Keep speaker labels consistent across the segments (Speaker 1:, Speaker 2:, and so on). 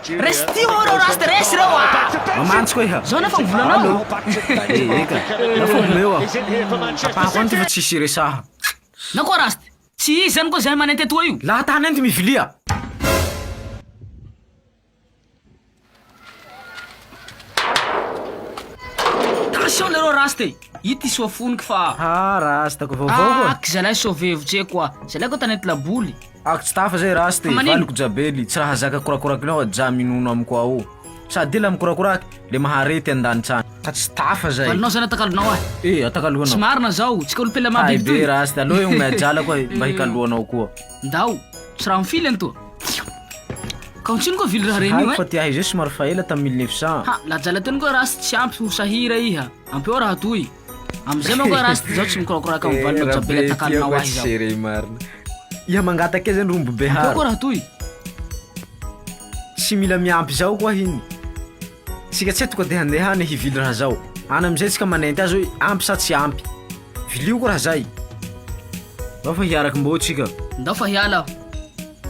Speaker 1: Resti oro rasta rest reo
Speaker 2: Mamantsy koa iha.
Speaker 1: Zao na fa mivolanao.
Speaker 2: Eka, lafa omeo aho. Apahako any ty fa tsisy resaha.
Speaker 1: Na koa rasta, tsy izy zany koa zay manenty atoa io.
Speaker 2: Laha tany any ty mivilia.
Speaker 1: Attention leroa rasta ity soa foniky fa
Speaker 2: Rasta ko vaovao koa.
Speaker 1: ak zalahy sauvevo koa. Zalahy koa tanety laboly.
Speaker 2: Ako tsy tafa zay rasta
Speaker 1: Fa manino?
Speaker 2: valiko jabely tsy raha zaka korakorakinao ja minono amiko ao. Sady la mikorakoraky le maharety andanitsany. Ka tsy tafa zay.
Speaker 1: Valinao zany atakalinao
Speaker 2: Eh, atakalohana.
Speaker 1: Tsy marina zao, tsika olo pela
Speaker 2: Ay
Speaker 1: mabiby
Speaker 2: be
Speaker 1: toy.
Speaker 2: rasta aloha yung najala koa mba hikalohanao koa.
Speaker 1: Ndao, tsy raha mifily any toa. Ka ontsino koa vily raha reny io
Speaker 2: Haiko fa ty ahy zay somary faela tamin'ny 1900.
Speaker 1: Ha, la jala teny koa rasta tsy ampy ho sahira iha. Ampy eo raha toy. Amizay moa koa rasta zao tsy mikorakoraka amin'ny valinao jabely atakalinao ahy zao.
Speaker 2: Sere marina. Iha mangataka zany rombo be
Speaker 1: Ampy eo
Speaker 2: hara.
Speaker 1: koa raha toy.
Speaker 2: Tsy mila miampy zao koa hiny. Sika tsy etoka dehandehany hivily raha zao. Ana amizay tsika manenty azy hoe ampy sa tsy ampy. Vilio koa raha zay. Bao fa hiaraky mbô tsika.
Speaker 1: Ndao fa hiala.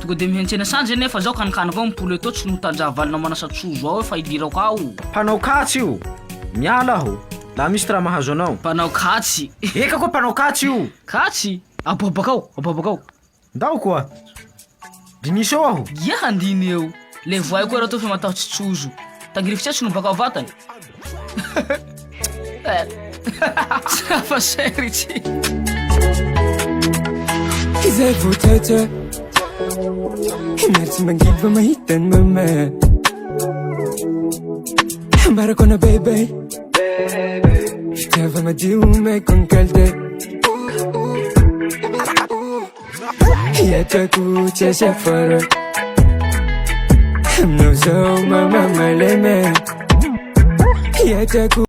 Speaker 1: Tonga de mihentsena sanjy nefa zao kanikany avao mipolo eto tsy notanjaha valinao manasa tsozo ao fa ilirako ao.
Speaker 2: Panao katsy io. Miala aho. La misy raha mahazo anao.
Speaker 1: Panao katsy.
Speaker 2: Eka koa panao katsy io.
Speaker 1: Katsy? Ababakao.
Speaker 2: Ndao koa. Dinisao aho.
Speaker 1: Ia handiny eo. Le voay koa raha to fa matahotsy tsozo. Tangirifitsy tsy nobaka vatany. Tsy hafa seritsy.
Speaker 3: Izay voatatra Imeritsy mangiva mahita ny mama Ambarako na bebe Fitiava madio maiko ny kalde Hiatrako tsy asa fara Aminao zao mama maleme Hiatrako